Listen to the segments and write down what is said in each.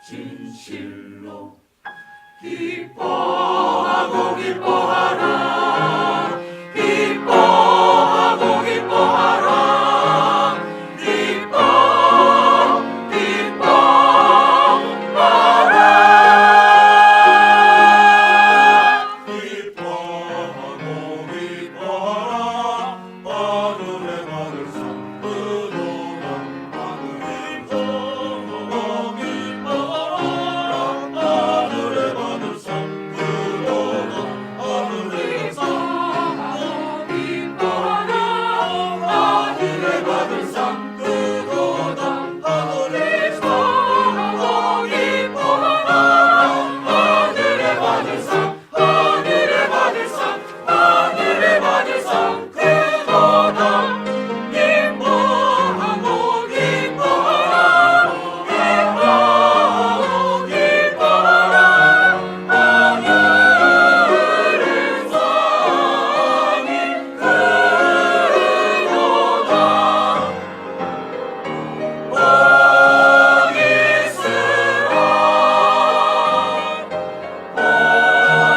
진실로 기뻐하고 기뻐하라 기뻐하고 기뻐하라 기뻐하라 기뻐하고 기뻐하라 하늘에 받을 상 그도다 하늘에 기뻐하고 기뻐하라 하늘에 받을 상 그도다 하늘에 기뻐하고 기뻐하라 하늘에 받을 상 그도다 하늘에 기뻐하고 기뻐하라 하늘에 받을 상 하늘에 받을 상 하늘에 받을 상 그도다 기뻐하고 기뻐하라 기뻐하고 기뻐하라 하늘의 상이 그도다 복이 있으라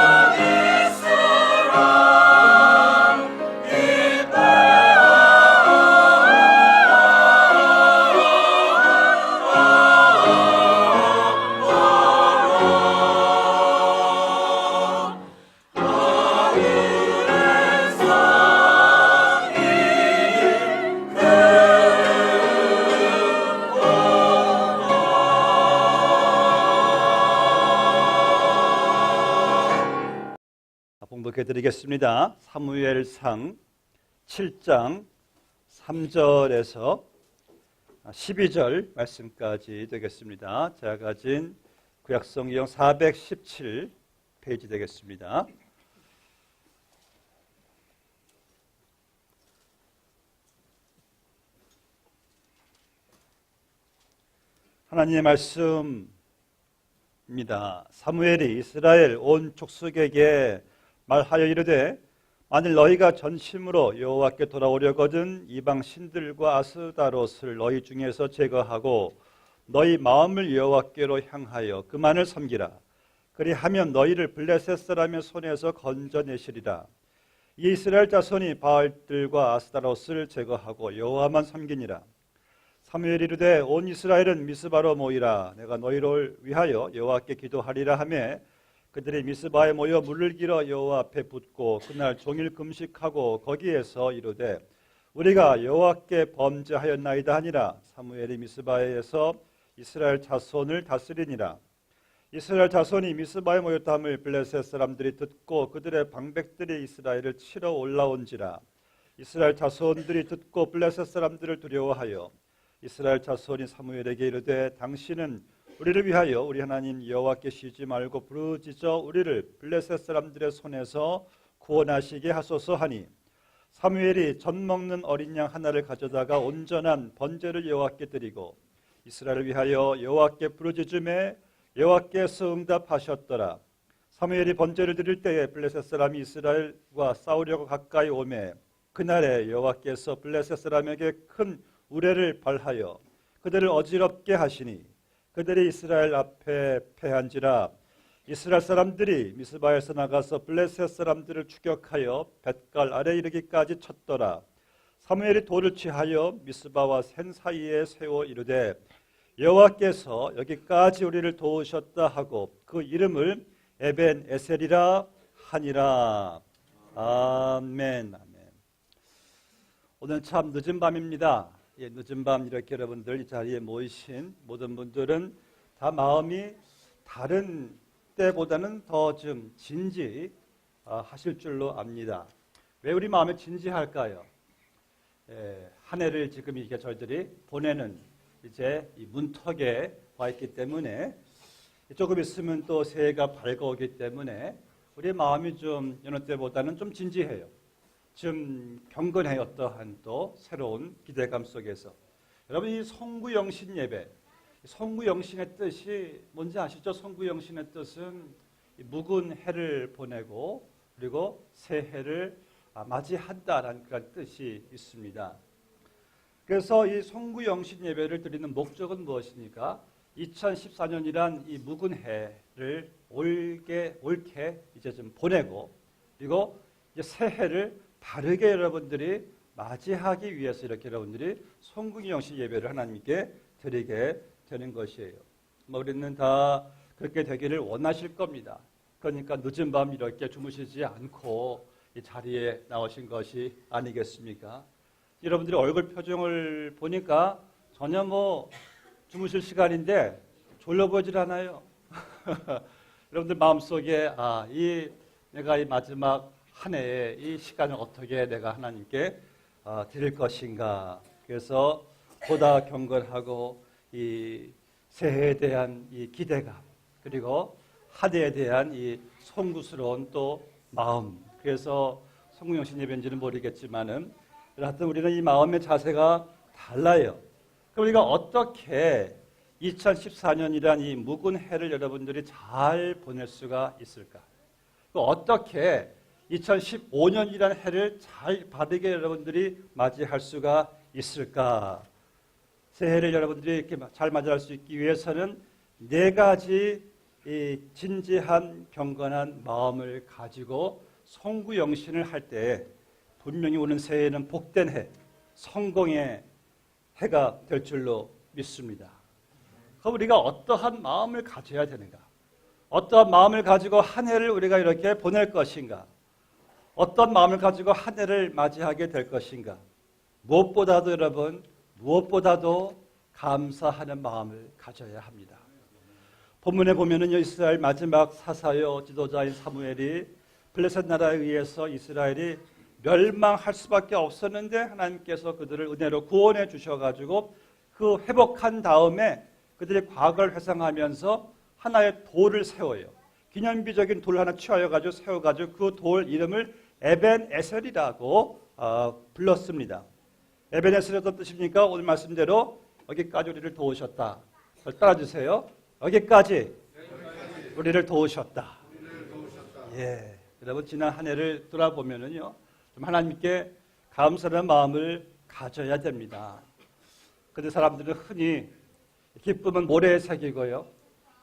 복이 있으라 봉독해 드리겠습니다. 사무엘상 7장 3절에서 12절 말씀까지 되겠습니다. 제가 가진 구약성경 417페이지 되겠습니다. 하나님의 말씀입니다. 사무엘이 이스라엘 온 족속에게 말하여 이르되 만일 너희가 전심으로 여호와께 돌아오려거든 이방 신들과 아스다롯을 너희 중에서 제거하고 너희 마음을 여호와께로 향하여 그만을 섬기라. 그리하면 너희를 블레셋 사람의 손에서 건져내시리라. 이 이스라엘 자손이 바알들과 아스다롯을 제거하고 여호와만 섬기니라. 사무엘이 이르되 온 이스라엘은 미스바로 모이라. 내가 너희를 위하여 여호와께 기도하리라 하며 그들이 미스바에 모여 물을 길어 여호와 앞에 붓고 그날 종일 금식하고 거기에서 이르되 우리가 여호와께 범죄하였나이다 하니라. 사무엘이 미스바에서 이스라엘 자손을 다스리니라. 이스라엘 자손이 미스바에 모였다함을 블레셋 사람들이 듣고 그들의 방백들이 이스라엘을 치러 올라온지라. 이스라엘 자손들이 듣고 블레셋 사람들을 두려워하여 이스라엘 자손이 사무엘에게 이르되 당신은 우리를 위하여 우리 하나님 여호와께 쉬지 말고 부르짖어 우리를 블레셋 사람들의 손에서 구원하시게 하소서 하니 사무엘이 젖 먹는 어린 양 하나를 가져다가 온전한 번제를 여호와께 드리고 이스라엘을 위하여 여호와께 부르짖음에 여호와께서 응답하셨더라. 사무엘이 번제를 드릴 때에 블레셋 사람이 이스라엘과 싸우려고 가까이 오매 그날에 여호와께서 블레셋 사람에게 큰 우레를 발하여 그들을 어지럽게 하시니 그들이 이스라엘 앞에 패한지라. 이스라엘 사람들이 미스바에서 나가서 블레셋 사람들을 추격하여 뱃갈 아래 이르기까지 쳤더라. 사무엘이 돌을 취하여 미스바와 센 사이에 세워 이르되 여호와께서 여기까지 우리를 도우셨다 하고 그 이름을 에벤 에셀이라 하니라. 아멘. 오늘 참 늦은 밤입니다. 늦은 밤 이렇게 여러분들 이 자리에 모이신 모든 분들은 다 마음이 다른 때보다는 더 좀 진지하실 줄로 압니다. 왜 우리 마음이 진지할까요? 한 해를 지금 이게 저희들이 보내는 이제 이 문턱에 와 있기 때문에 조금 있으면 또 새해가 밝아오기 때문에 우리의 마음이 좀 여느 때보다는 좀 진지해요. 좀 경건해요. 어떠한 또 새로운 기대감 속에서 여러분 이 성구영신 예배, 성구영신의 뜻이 뭔지 아시죠? 성구영신의 뜻은 묵은 해를 보내고 그리고 새해를 맞이한다라는 그런 뜻이 있습니다. 그래서 이 성구영신 예배를 드리는 목적은 무엇입니까? 2014년이란 이 묵은 해를 옳게 이제 좀 보내고 그리고 이제 새해를 바르게 여러분들이 맞이하기 위해서 이렇게 여러분들이 성구영신 예배를 하나님께 드리게 되는 것이에요. 우리는 다 그렇게 되기를 원하실 겁니다. 그러니까 늦은 밤 이렇게 주무시지 않고 이 자리에 나오신 것이 아니겠습니까? 여러분들의 얼굴 표정을 보니까 전혀 주무실 시간인데 졸려 보이질 않아요. 여러분들 마음속에 내가 이 마지막 한 해의 이 시간을 어떻게 내가 하나님께 드릴 것인가. 그래서 보다 경건하고 이 새해에 대한 이 기대감 그리고 한 해에 대한 이 송구스러운 또 마음. 그래서 성구영신 예배인지는 모르겠지만은 하여튼 우리는 이 마음의 자세가 달라요. 그럼 우리가 어떻게 2014년이란 이 묵은 해를 여러분들이 잘 보낼 수가 있을까? 어떻게 2015년이라는 해를 잘 바르게 여러분들이 맞이할 수가 있을까? 새해를 여러분들이 이렇게 잘 맞이할 수 있기 위해서는 네 가지 이 진지한 경건한 마음을 가지고 성구영신을 할 때 분명히 오는 새해는 복된 해, 성공의 해가 될 줄로 믿습니다. 그럼 우리가 어떠한 마음을 가져야 되는가? 어떠한 마음을 가지고 한 해를 우리가 이렇게 보낼 것인가? 어떤 마음을 가지고 한 해를 맞이하게 될 것인가? 무엇보다도 여러분, 무엇보다도 감사하는 마음을 가져야 합니다. 본문에 보면은 이스라엘 마지막 사사요 지도자인 사무엘이 블레셋 나라에 의해서 이스라엘이 멸망할 수밖에 없었는데 하나님께서 그들을 은혜로 구원해 주셔가지고 그 회복한 다음에 그들이 과거를 회상하면서 하나의 돌을 세워요. 기념비적인 돌 하나 취하여가지고 세워가지고 그 돌 이름을 에벤에셀이라고 불렀습니다. 에벤에셀이 어떤 뜻입니까? 오늘 말씀대로 여기까지 우리를 도우셨다. 따라주세요. 여기까지 우리를 도우셨다. 예, 여러분 지난 한 해를 돌아보면은요, 좀 하나님께 감사하는 마음을 가져야 됩니다. 근데 사람들은 흔히 기쁨은 모래에 새기고요,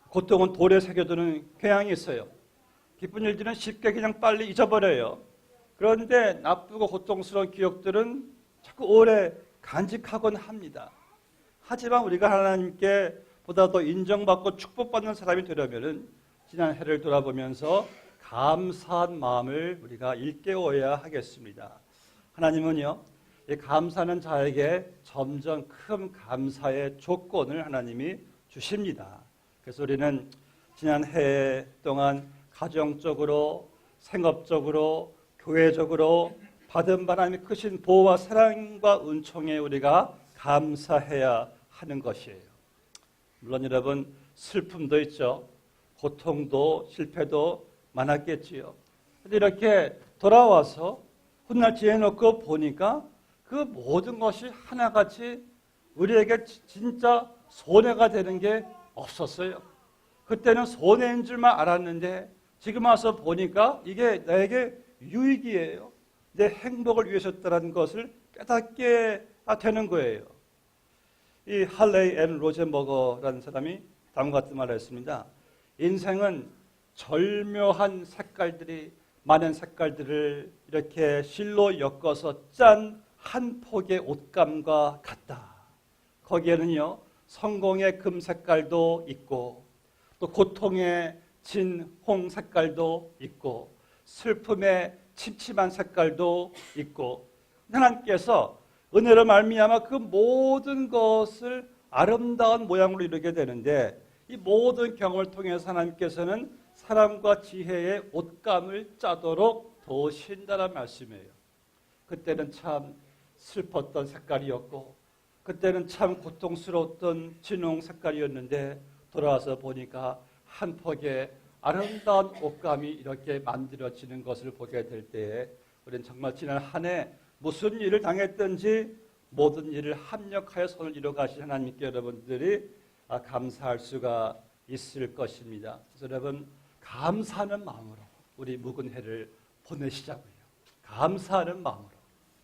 고통은 돌에 새겨두는 경향이 있어요. 기쁜 일들은 쉽게 그냥 빨리 잊어버려요. 그런데 나쁘고 고통스러운 기억들은 자꾸 오래 간직하곤 합니다. 하지만 우리가 하나님께 보다 더 인정받고 축복받는 사람이 되려면은 지난 해를 돌아보면서 감사한 마음을 우리가 일깨워야 하겠습니다. 하나님은요, 이 감사하는 자에게 점점 큰 감사의 조건을 하나님이 주십니다. 그래서 우리는 지난 해 동안 가정적으로, 생업적으로, 교회적으로 받은 하나님의 크신 보호와 사랑과 은총에 우리가 감사해야 하는 것이에요. 물론 여러분 슬픔도 있죠. 고통도 실패도 많았겠지요. 근데 이렇게 돌아와서 훗날 지내놓고 보니까 그 모든 것이 하나같이 우리에게 진짜 손해가 되는 게 없었어요. 그때는 손해인 줄만 알았는데 지금 와서 보니까 이게 나에게 유익이에요. 내 행복을 위해서였다는 것을 깨닫게 되는 거예요. 이 할레이 앤 로젠버거라는 사람이 다음과 같은 말을 했습니다. 인생은 절묘한 색깔들이 많은 색깔들을 이렇게 실로 엮어서 짠 한 폭의 옷감과 같다. 거기에는요, 성공의 금 색깔도 있고 또 고통의 진홍 색깔도 있고 슬픔의 침침한 색깔도 있고, 하나님께서 은혜로 말미암아 그 모든 것을 아름다운 모양으로 이루게 되는데, 이 모든 경험을 통해서 하나님께서는 사랑과 지혜의 옷감을 짜도록 도우신다는 말씀이에요. 그때는 참 슬펐던 색깔이었고 그때는 참 고통스러웠던 진홍 색깔이었는데 돌아와서 보니까 한 폭의 아름다운 옷감이 이렇게 만들어지는 것을 보게 될 때에 우리는 정말 지난 한 해 무슨 일을 당했든지 모든 일을 합력하여 손을 이뤄가신 하나님께 여러분들이 감사할 수가 있을 것입니다. 그래서 여러분 감사하는 마음으로 우리 묵은 해를 보내시자고요. 감사하는 마음으로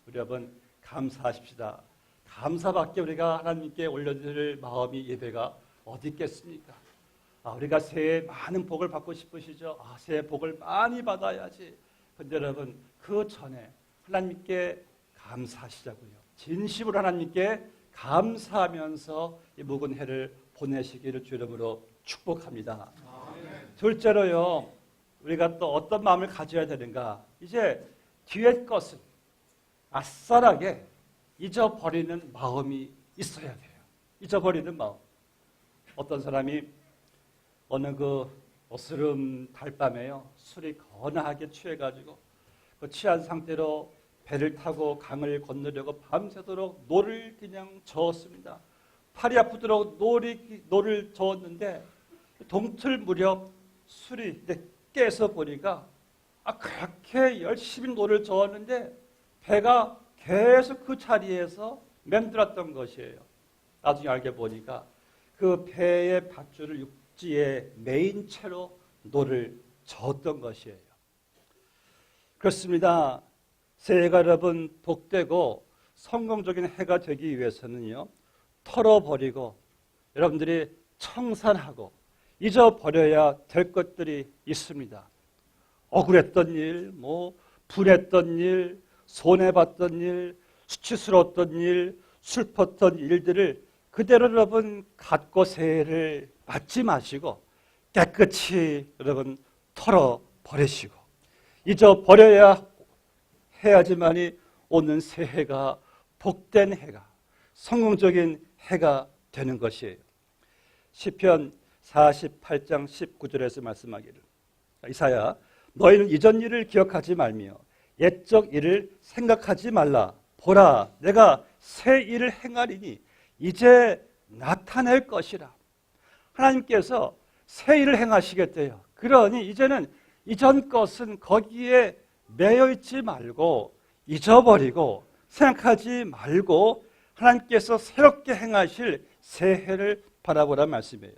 우리 여러분 감사하십시다. 감사밖에 우리가 하나님께 올려드릴 마음이 예배가 어디 있겠습니까? 우리가 새해 많은 복을 받고 싶으시죠? 새해 복을 많이 받아야지. 근데 여러분 그 전에 하나님께 감사하시자고요. 진심으로 하나님께 감사하면서 이 묵은 해를 보내시기를 주 이름으로 축복합니다. 둘째로요, 우리가 또 어떤 마음을 가져야 되는가? 이제 뒤에 것은 아싸라게 잊어버리는 마음이 있어야 돼요. 잊어버리는 마음. 어떤 사람이 어느 그 어스름 달밤에요, 술이 거나하게 취해가지고 그 취한 상태로 배를 타고 강을 건너려고 밤새도록 노를 그냥 저었습니다. 팔이 아프도록 노를 저었는데 동틀 무렵 술이 깨서 보니까 그렇게 열심히 노를 저었는데 배가 계속 그 자리에서 맴돌았던 것이에요. 나중에 알게 보니까 그 배의 밧줄을 육지에 메인 채로 노를 저었던 것이에요. 그렇습니다. 새해가 여러분 복되고 성공적인 해가 되기 위해서는요, 털어버리고 여러분들이 청산하고 잊어버려야 될 것들이 있습니다. 억울했던 일, 분했던 일, 손해봤던 일, 수치스러웠던 일, 슬펐던 일들을 그대로 여러분 갖고 새해를 맞지 마시고 깨끗이 여러분 털어버리시고 잊어버려야 해야지만이 오는 새해가 복된 해가, 성공적인 해가 되는 것이에요. 시편 48장 19절에서 말씀하기를, 이사야, 너희는 이전 일을 기억하지 말며 옛적 일을 생각하지 말라. 보라, 내가 새 일을 행하리니 이제 나타낼 것이라. 하나님께서 새 일을 행하시겠대요. 그러니 이제는 이전 것은 거기에 매여 있지 말고 잊어버리고 생각하지 말고 하나님께서 새롭게 행하실 새해를 바라보란 말씀이에요.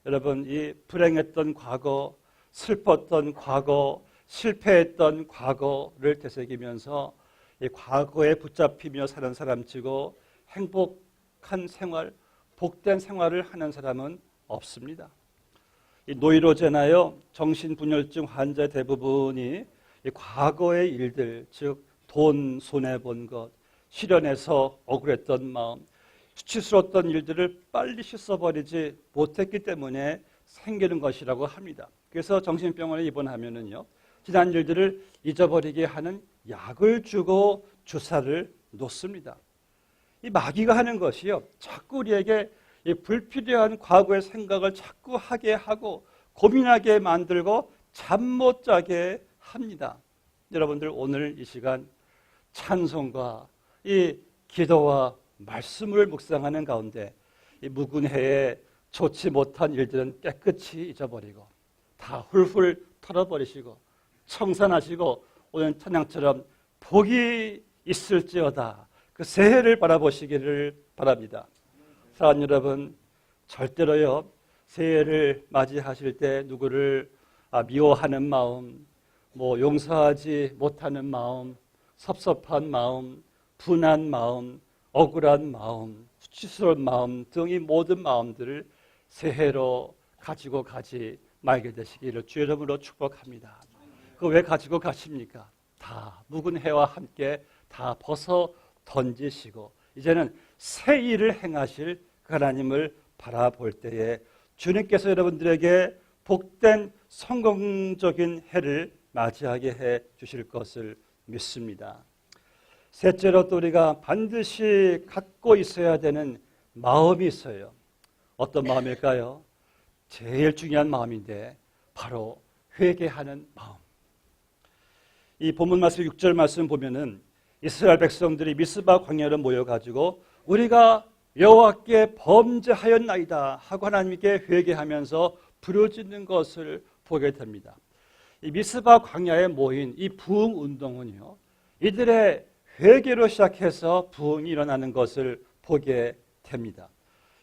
여러분, 이 불행했던 과거, 슬펐던 과거, 실패했던 과거를 되새기면서 이 과거에 붙잡히며 사는 사람치고 행복한 생활, 복된 생활을 하는 사람은 없습니다. 이 노이로제나요, 정신분열증 환자 대부분이 이 과거의 일들, 즉 돈 손해본 것, 실연해서 억울했던 마음, 수치스러웠던 일들을 빨리 씻어버리지 못했기 때문에 생기는 것이라고 합니다. 그래서 정신병원에 입원하면은요, 지난 일들을 잊어버리게 하는 약을 주고 주사를 놓습니다. 이 마귀가 하는 것이요, 자꾸 우리에게 이 불필요한 과거의 생각을 자꾸 하게 하고 고민하게 만들고 잠 못 자게 합니다. 여러분들, 오늘 이 시간 찬송과 이 기도와 말씀을 묵상하는 가운데 이 묵은 해에 좋지 못한 일들은 깨끗이 잊어버리고 다 훌훌 털어버리시고 청산하시고 오늘 찬양처럼 복이 있을지어다, 그 새해를 바라보시기를 바랍니다. 사랑하는 여러분, 절대로요, 새해를 맞이하실 때 누구를 미워하는 마음, 용서하지 못하는 마음, 섭섭한 마음, 분한 마음, 억울한 마음, 수치스러운 마음 등 이 모든 마음들을 새해로 가지고 가지 말게 되시기를 주의 이름으로 축복합니다. 그 왜 가지고 가십니까? 다 묵은 해와 함께 다 벗어 던지시고 이제는 새 일을 행하실 그 하나님을 바라볼 때에 주님께서 여러분들에게 복된 성공적인 해를 맞이하게 해 주실 것을 믿습니다. 셋째로 또 우리가 반드시 갖고 있어야 되는 마음이 있어요. 어떤 마음일까요? 제일 중요한 마음인데 바로 회개하는 마음. 이 본문 말씀 6절 말씀 보면은 이스라엘 백성들이 미스바 광야로 모여가지고 우리가 여호와께 범죄하였나이다 하고 하나님께 회개하면서 부르짖는 것을 보게 됩니다. 이 미스바 광야에 모인 이 부흥 운동은요, 이들의 회개로 시작해서 부흥이 일어나는 것을 보게 됩니다.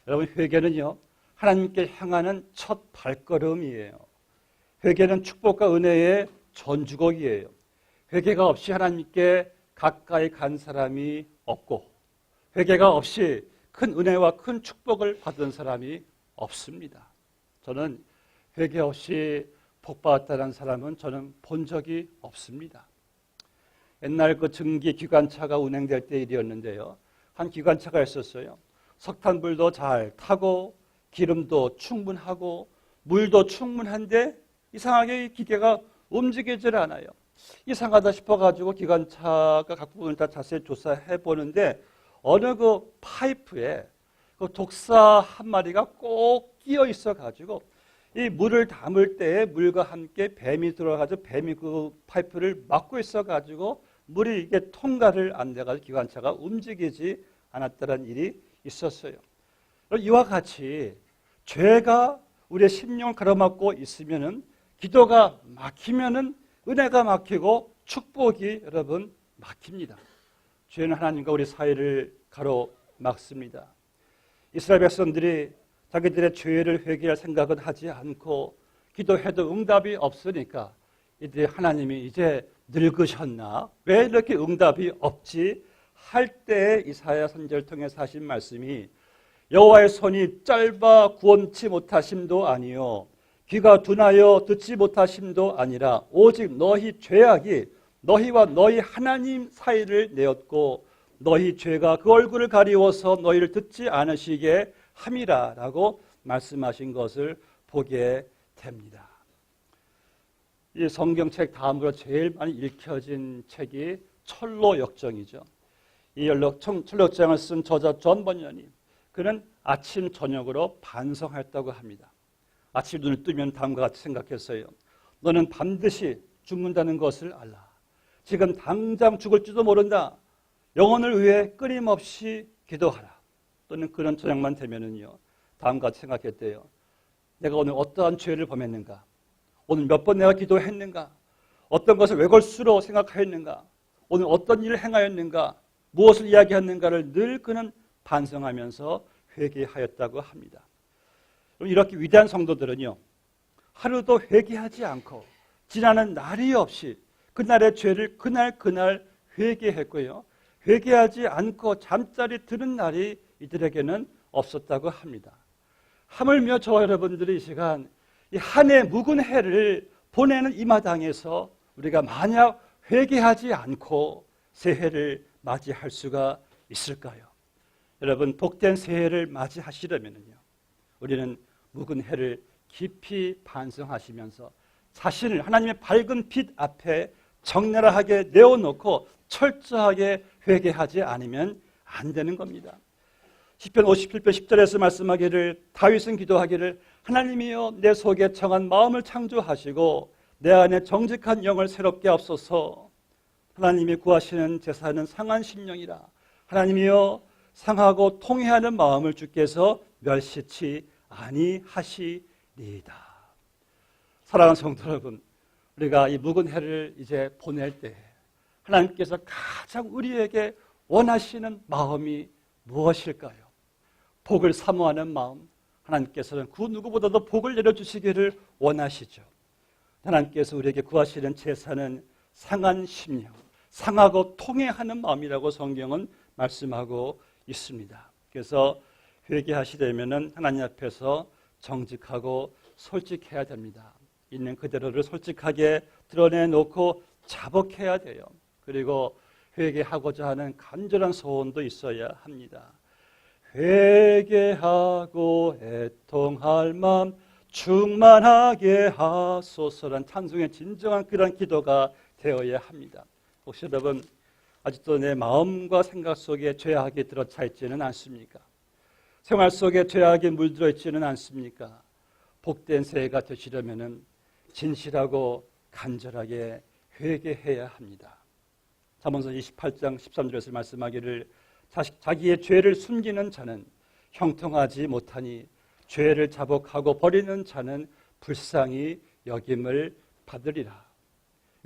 여러분, 회개는요, 하나님께 향하는 첫 발걸음이에요. 회개는 축복과 은혜의 전주곡이에요. 회개가 없이 하나님께 가까이 간 사람이 없고 회개가 없이 큰 은혜와 큰 축복을 받은 사람이 없습니다. 저는 회개 없이 복받았다는 사람은 저는 본 적이 없습니다. 옛날 그 증기 기관차가 운행될 때 일이었는데요. 한 기관차가 있었어요. 석탄불도 잘 타고 기름도 충분하고 물도 충분한데 이상하게 이 기계가 움직이질 않아요. 이상하다 싶어가지고 기관차가 각 부분을 다 자세히 조사해 보는데 어느 그 파이프에 그 독사 한 마리가 꼭 끼어 있어가지고 이 물을 담을 때에 물과 함께 뱀이 들어가서 뱀이 그 파이프를 막고 있어가지고 물이 이게 통과를 안 돼가지고 기관차가 움직이지 않았다는 일이 있었어요. 이와 같이 죄가 우리의 심령을 가로막고 있으면은 기도가 막히면은 은혜가 막히고 축복이 여러분 막힙니다. 죄는 하나님과 우리 사이를 가로막습니다. 이스라엘 백성들이 자기들의 죄를 회개할 생각은 하지 않고 기도해도 응답이 없으니까 이들이 하나님이 이제 늙으셨나? 왜 이렇게 응답이 없지? 할 때 이사야 선지자를 통해서 하신 말씀이 여호와의 손이 짧아 구원치 못하심도 아니요 귀가 둔하여 듣지 못하심도 아니라 오직 너희 죄악이 너희와 너희 하나님 사이를 내었고 너희 죄가 그 얼굴을 가리워서 너희를 듣지 않으시게 함이라 라고 말씀하신 것을 보게 됩니다. 이 성경책 다음으로 제일 많이 읽혀진 책이 철로역정이죠. 이 철로역정을 쓴 저자 존 번연이 그는 아침 저녁으로 반성했다고 합니다. 아침 눈을 뜨면 다음과 같이 생각했어요. 너는 반드시 죽는다는 것을 알라. 지금 당장 죽을지도 모른다. 영혼을 위해 끊임없이 기도하라. 또는 그런 저녁만 되면은요, 다음과 같이 생각했대요. 내가 오늘 어떠한 죄를 범했는가? 오늘 몇 번 내가 기도했는가? 어떤 것을 외골수로 생각하였는가? 오늘 어떤 일을 행하였는가? 무엇을 이야기했는가를 늘 그는 반성하면서 회개하였다고 합니다. 이렇게 위대한 성도들은요, 하루도 회개하지 않고 지나는 날이 없이 그날의 죄를 그날 회개했고요. 회개하지 않고 잠자리 드는 날이 이들에게는 없었다고 합니다. 하물며 저와 여러분들이 이 시간 이 한 해 묵은 해를 보내는 이 마당에서 우리가 만약 회개하지 않고 새해를 맞이할 수가 있을까요? 여러분, 복된 새해를 맞이하시려면요, 우리는 묵은 해를 깊이 반성하시면서 자신을 하나님의 밝은 빛 앞에 적나라하게 내어놓고 철저하게 회개하지 않으면 안 되는 겁니다. 시편 57편 10절에서 말씀하기를, 다윗은 기도하기를, 하나님이여 내 속에 정한 마음을 창조하시고 내 안에 정직한 영을 새롭게 하옵소서. 하나님이 구하시는 제사는 상한 심령이라. 하나님이여 상하고 통회하는 마음을 주께서 멸시치 아니하시리이다. 사랑하는 성도 여러분, 우리가 이 묵은 해를 이제 보낼 때 하나님께서 가장 우리에게 원하시는 마음이 무엇일까요? 복을 사모하는 마음. 하나님께서는 그 누구보다도 복을 내려주시기를 원하시죠. 하나님께서 우리에게 구하시는 제사는 상한 심령, 상하고 통회하는 마음이라고 성경은 말씀하고 있습니다. 그래서 회개하시려면 하나님 앞에서 정직하고 솔직해야 됩니다. 있는 그대로를 솔직하게 드러내놓고 자복해야 돼요. 그리고 회개하고자 하는 간절한 소원도 있어야 합니다. 회개하고 애통할 마음 충만하게 하소서란 찬송의 진정한 그런 기도가 되어야 합니다. 혹시 여러분 아직도 내 마음과 생각 속에 죄악이 들어차 있지는 않습니까? 생활 속에 죄악이 물들어 있지는 않습니까? 복된 새해가 되시려면 진실하고 간절하게 회개해야 합니다. 잠언서 28장 13절에서 말씀하기를, 자기의 죄를 숨기는 자는 형통하지 못하니 죄를 자복하고 버리는 자는 불쌍히 여김을 받으리라.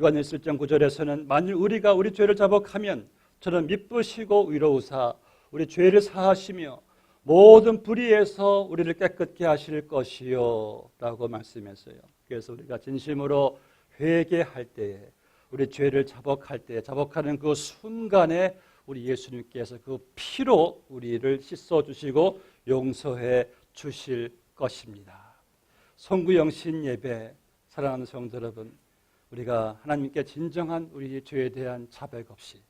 요한일서 1장 9절에서는 만일 우리가 우리 죄를 자복하면 저는 미쁘시고 위로우사 우리 죄를 사하시며 모든 불의에서 우리를 깨끗게 하실 것이요 라고 말씀했어요. 그래서 우리가 진심으로 회개할 때에, 우리 죄를 자복할 때, 자복하는 그 순간에 우리 예수님께서 그 피로 우리를 씻어주시고 용서해 주실 것입니다. 송구영신 예배, 사랑하는 성도 여러분, 우리가 하나님께 진정한 우리 죄에 대한 자백 없이,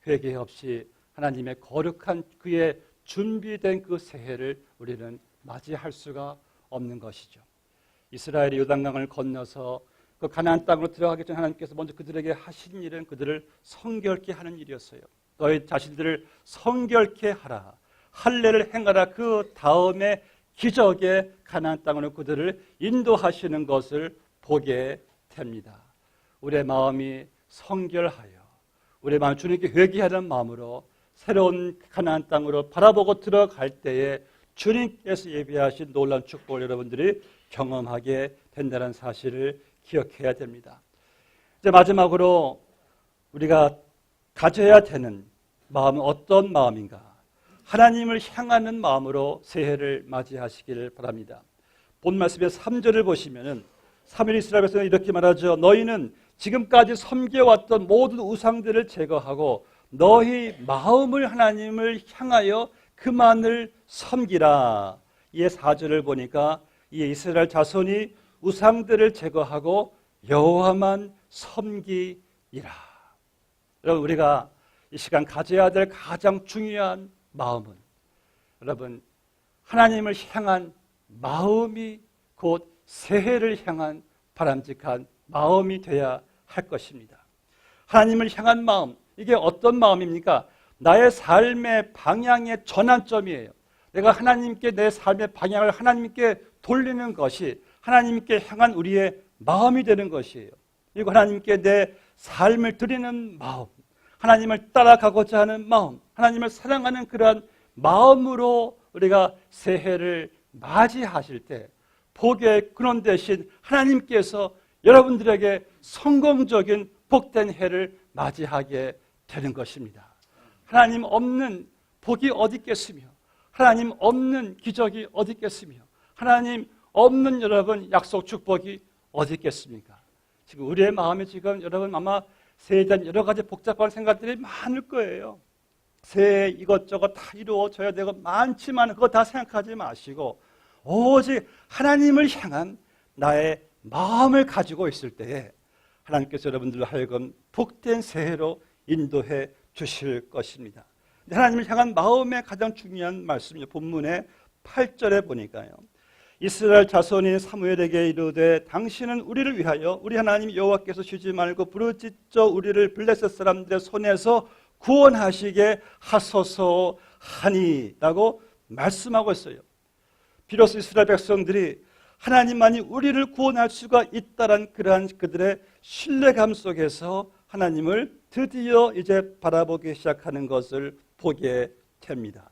회개 없이 하나님의 거룩한 그의 준비된 그 새해를 우리는 맞이할 수가 없는 것이죠. 이스라엘이 요단강을 건너서 그 가나안 땅으로 들어가기 전에 하나님께서 먼저 그들에게 하신 일은 그들을 성결케 하는 일이었어요. 너희 자신들을 성결케 하라, 할례를 행하라. 그 다음에 기적의 가나안 땅으로 그들을 인도하시는 것을 보게 됩니다. 우리의 마음이 성결하여 우리의 마음 주님께 회개하는 마음으로 새로운 가나안 땅으로 바라보고 들어갈 때에 주님께서 예비하신 놀라운 축복을 여러분들이 경험하게 된다는 사실을 기억해야 됩니다. 이제 마지막으로 우리가 가져야 되는 마음은 어떤 마음인가? 하나님을 향하는 마음으로 새해를 맞이하시기를 바랍니다. 본 말씀의 3절을 보시면은 사무엘 이스라엘에서는 이렇게 말하죠. 너희는 지금까지 섬겨왔던 모든 우상들을 제거하고 너희 마음을 하나님을 향하여 그만을 섬기라. 이 4절을 보니까 이 이스라엘 자손이 우상들을 제거하고 여호와만 섬기리라. 여러분, 우리가 이 시간 가져야 될 가장 중요한 마음은, 여러분, 하나님을 향한 마음이 곧 새해를 향한 바람직한 마음이 돼야 할 것입니다. 하나님을 향한 마음, 이게 어떤 마음입니까? 나의 삶의 방향의 전환점이에요. 내가 하나님께 내 삶의 방향을 하나님께 돌리는 것이 하나님께 향한 우리의 마음이 되는 것이에요. 그리고 하나님께 내 삶을 드리는 마음, 하나님을 따라가고자 하는 마음, 하나님을 사랑하는 그러한 마음으로 우리가 새해를 맞이하실 때 복의 근원 되신 하나님께서 여러분들에게 성공적인 복된 해를 맞이하게 되는 것입니다. 하나님 없는 복이 어디 있겠으며, 하나님 없는 기적이 어디 있겠으며, 하나님 없는 여러분 약속 축복이 어디 있겠습니까? 지금 우리의 마음에 지금 여러분 아마 새해에 대한 여러 가지 복잡한 생각들이 많을 거예요. 새해 이것저것 다 이루어져야 되고 많지만 그거 다 생각하지 마시고 오직 하나님을 향한 나의 마음을 가지고 있을 때에 하나님께서 여러분들로 하여금 복된 새해로 인도해 주실 것입니다. 하나님을 향한 마음의 가장 중요한 말씀이요. 본문의 8절에 보니까요. 이스라엘 자손이 사무엘에게 이르되 당신은 우리를 위하여 우리 하나님 여호와께서 쉬지 말고 부르짖어 우리를 블레셋 사람들의 손에서 구원하시게 하소서 하니라고 말씀하고 있어요. 비로소 이스라엘 백성들이 하나님만이 우리를 구원할 수가 있다란 그러한 그들의 신뢰감 속에서 하나님을 드디어 이제 바라보기 시작하는 것을 보게 됩니다.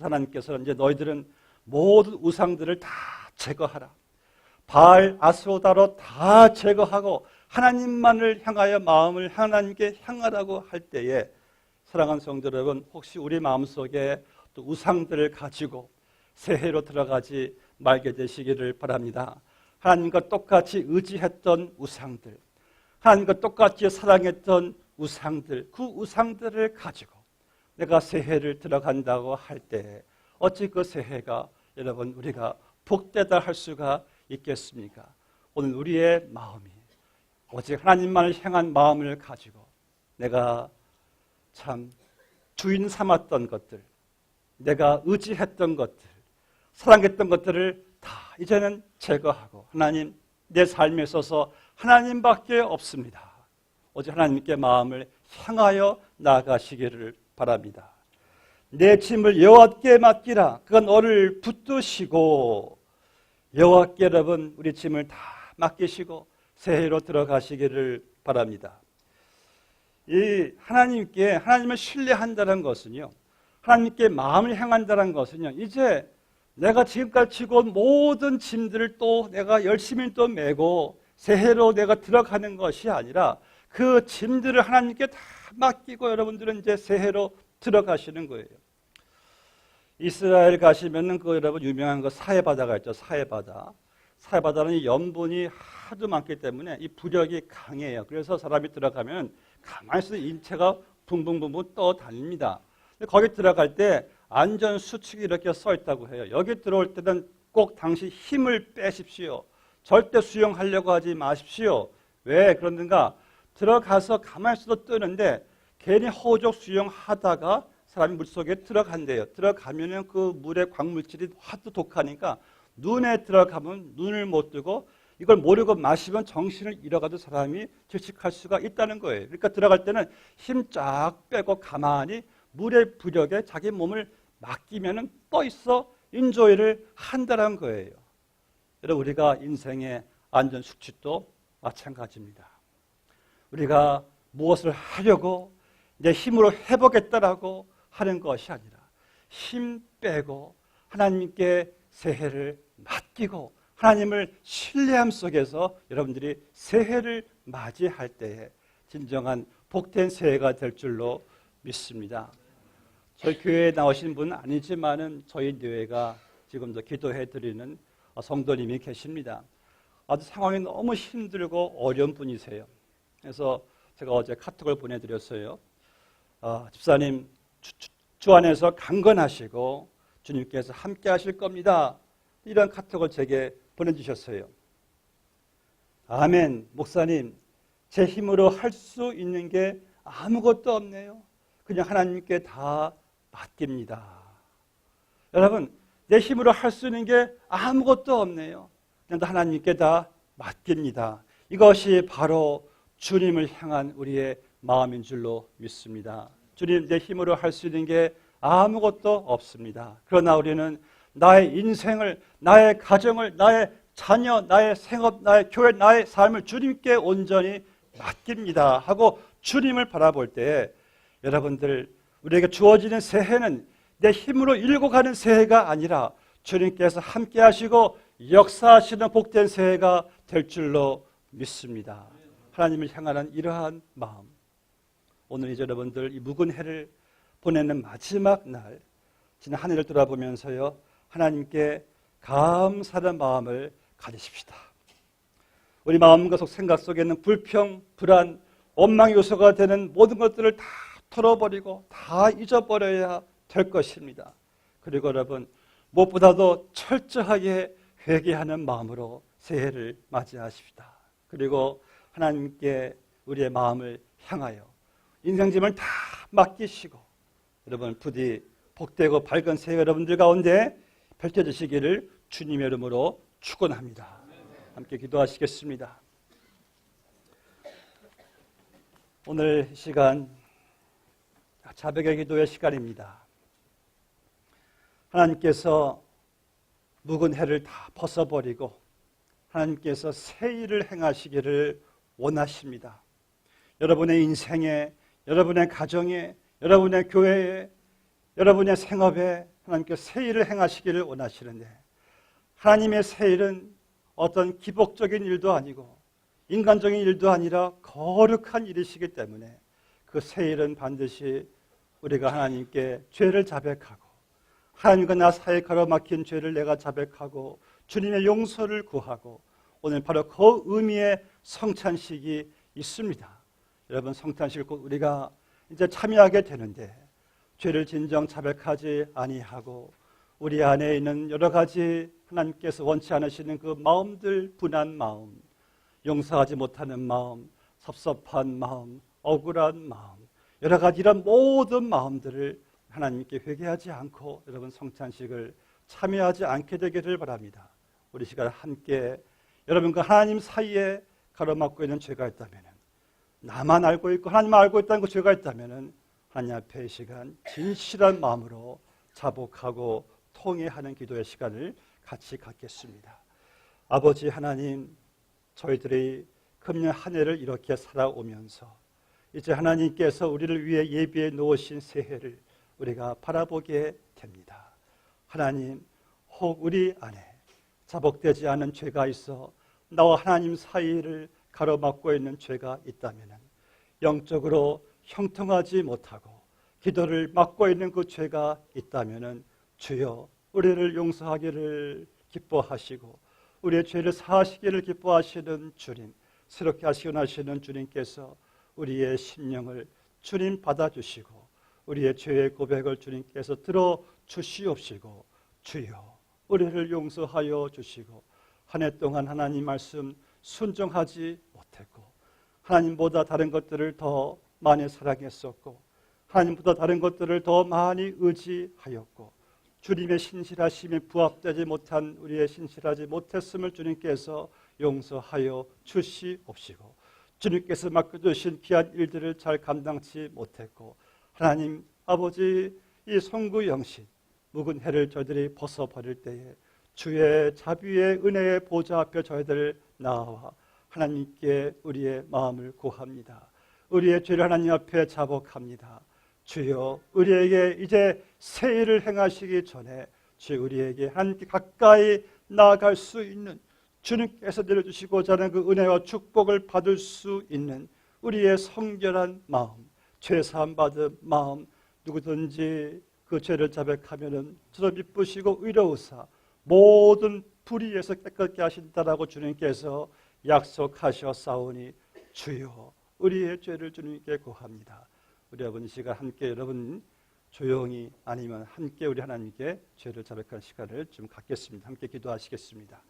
하나님께서는 이제 너희들은 모든 우상들을 다 제거하라. 바알, 아스로다로 다 제거하고 하나님만을 향하여 마음을 하나님께 향하라고 할 때에 사랑하는 성도 여러분, 혹시 우리 마음속에 또 우상들을 가지고 새해로 들어가지 말게 되시기를 바랍니다. 하나님과 똑같이 의지했던 우상들, 하나님과 똑같이 사랑했던 우상들, 그 우상들을 가지고 내가 새해를 들어간다고 할 때 어찌 그 새해가 여러분 우리가 복되다 할 수가 있겠습니까? 오늘 우리의 마음이 오직 하나님만을 향한 마음을 가지고 내가 참 주인 삼았던 것들, 내가 의지했던 것들, 사랑했던 것들을 다 이제는 제거하고 하나님, 내 삶에 있어서 하나님밖에 없습니다. 오직 하나님께 마음을 향하여 나아가시기를 바랍니다. 내 짐을 여호와께 맡기라. 그건 너를 붙드시고 여호와께 여러분 우리 짐을 다 맡기시고 새해로 들어가시기를 바랍니다. 이 하나님을 신뢰한다는 것은요, 하나님께 마음을 향한다는 것은요, 이제 내가 지금까지 지고 온 모든 짐들을 또 내가 열심히 또 메고 새해로 내가 들어가는 것이 아니라 그 짐들을 하나님께 다 맡기고 여러분들은 이제 새해로 들어가시는 거예요. 이스라엘 가시면은 그 여러분 유명한 거 사해바다가 있죠. 사해바다는 염분이 하도 많기 때문에 이 부력이 강해요. 그래서 사람이 들어가면 가만히 있어도 인체가 붕붕붕붕 떠다닙니다. 거기 들어갈 때 안전 수칙이 이렇게 써 있다고 해요. 여기 들어올 때는 꼭 당시 힘을 빼십시오. 절대 수영하려고 하지 마십시오. 왜 그러는가? 들어가서 가만히 있어도 뜨는데 괜히 허우적 수영하다가 사람이 물속에 들어간대요. 들어가면은 그 물의 광물질이 하도 독하니까 눈에 들어가면 눈을 못 뜨고 이걸 모르고 마시면 정신을 잃어가도 사람이 질식할 수가 있다는 거예요. 그러니까 들어갈 때는 힘 쫙 빼고 가만히 물의 부력에 자기 몸을 맡기면은 떠 있어 인조이를 한다는 거예요. 여러분 우리가 인생의 안전 수칙도 마찬가지입니다. 우리가 무엇을 하려고 내 힘으로 해보겠다라고 하는 것이 아니라 힘 빼고 하나님께 새해를 맡기고 하나님을 신뢰함 속에서 여러분들이 새해를 맞이할 때에 진정한 복된 새해가 될 줄로 믿습니다. 저희 교회에 나오신 분은 아니지만은 저희 교회가 지금도 기도해 드리는 성도님이 계십니다. 아주 상황이 너무 힘들고 어려운 분이세요. 그래서 제가 어제 카톡을 보내드렸어요. 집사님 주 안에서 강건하시고 주님께서 함께 하실 겁니다. 이런 카톡을 제게 보내주셨어요. 아멘. 목사님, 제 힘으로 할 수 있는 게 아무것도 없네요. 그냥 하나님께 다 맡깁니다. 여러분, 내 힘으로 할 수 있는 게 아무것도 없네요. 그냥 하나님께 다 맡깁니다. 이것이 바로 주님을 향한 우리의 마음인 줄로 믿습니다. 주님, 내 힘으로 할 수 있는 게 아무것도 없습니다. 그러나 우리는 나의 인생을, 나의 가정을, 나의 자녀, 나의 생업, 나의 교회, 나의 삶을 주님께 온전히 맡깁니다 하고 주님을 바라볼 때 여러분들 우리에게 주어지는 새해는 내 힘으로 일고 가는 새해가 아니라 주님께서 함께 하시고 역사하시는 복된 새해가 될 줄로 믿습니다. 하나님을 향하는 이러한 마음, 오늘 이제 여러분들 이 묵은 해를 보내는 마지막 날, 지난 한 해를 돌아보면서요, 하나님께 감사하는 마음을 가지십시다. 우리 마음과 생각 속에는 불평, 불안, 원망 요소가 되는 모든 것들을 다 털어버리고 다 잊어버려야 될 것입니다. 그리고 여러분, 무엇보다도 철저하게 회개하는 마음으로 새해를 맞이하십시다. 그리고 하나님께 우리의 마음을 향하여 인생짐을 다 맡기시고 여러분 부디 복되고 밝은 새해 여러분들 가운데 펼쳐지시기를 주님의 이름으로 축원합니다. 함께 기도하시겠습니다. 오늘 시간 자백의 기도의 시간입니다. 하나님께서 묵은 해를 다 벗어버리고 하나님께서 새 일을 행하시기를 원하십니다. 여러분의 인생에, 여러분의 가정에, 여러분의 교회에, 여러분의 생업에 하나님께서 새 일을 행하시기를 원하시는데, 하나님의 새 일은 어떤 기복적인 일도 아니고 인간적인 일도 아니라 거룩한 일이시기 때문에 그 새 일은 반드시 우리가 하나님께 죄를 자백하고 하나님과 나 사이에 가로막힌 죄를 내가 자백하고 주님의 용서를 구하고 오늘 바로 그 의미의 성찬식이 있습니다. 여러분, 성찬식을 꼭 우리가 이제 참여하게 되는데 죄를 진정 자백하지 아니하고 우리 안에 있는 여러 가지 하나님께서 원치 않으시는 그 마음들, 분한 마음, 용서하지 못하는 마음, 섭섭한 마음, 억울한 마음, 여러 가지 이런 모든 마음들을 하나님께 회개하지 않고 여러분 성찬식을 참여하지 않게 되기를 바랍니다. 우리 시간 함께 여러분과 하나님 사이에 가로막고 있는 죄가 있다면, 나만 알고 있고 하나님 알고 있다는 그 죄가 있다면 하나님 앞에 이 시간 진실한 마음으로 자복하고 통회하는 기도의 시간을 같이 갖겠습니다. 아버지 하나님, 저희들이 금년 한 해를 이렇게 살아오면서 이제 하나님께서 우리를 위해 예비해 놓으신 새해를 우리가 바라보게 됩니다. 하나님, 혹 우리 안에 자복되지 않은 죄가 있어 나와 하나님 사이를 가로막고 있는 죄가 있다면, 영적으로 형통하지 못하고 기도를 막고 있는 그 죄가 있다면 주여 우리를 용서하기를 기뻐하시고 우리의 죄를 사하시기를 기뻐하시는 주님, 새롭게 하시고 나시는 주님께서 우리의 심령을 주님 받아주시고 우리의 죄의 고백을 주님께서 들어주시옵시고 주여 우리를 용서하여 주시고 한 해 동안 하나님 말씀 순종하지 못했고 하나님보다 다른 것들을 더 많이 사랑했었고 하나님보다 다른 것들을 더 많이 의지하였고 주님의 신실하심에 부합되지 못한 우리의 신실하지 못했음을 주님께서 용서하여 주시옵시고 주님께서 맡겨주신 귀한 일들을 잘 감당치 못했고 하나님 아버지 이 송구영신 묵은 해를 저희들이 벗어버릴 때에 주의 자비의 은혜의 보좌 앞에 저희들 나와 하나님께 우리의 마음을 고합니다. 우리의 죄를 하나님 앞에 자복합니다. 주여 우리에게 이제 새 일을 행하시기 전에 주 우리에게 하나님께 가까이 나아갈 수 있는 주님께서 내려주시고자 하는 그 은혜와 축복을 받을 수 있는 우리의 성결한 마음, 죄사함 받은 마음, 누구든지 그 죄를 자백하면은 주로 미쁘시고 의로우사 모든 불의에서 깨끗게 하신다라고 주님께서 약속하셨사오니 주여 우리의 죄를 주님께 고합니다. 우리 여러분 이 시간 함께 여러분 조용히 아니면 함께 우리 하나님께 죄를 자백하는 시간을 좀 갖겠습니다. 함께 기도하시겠습니다.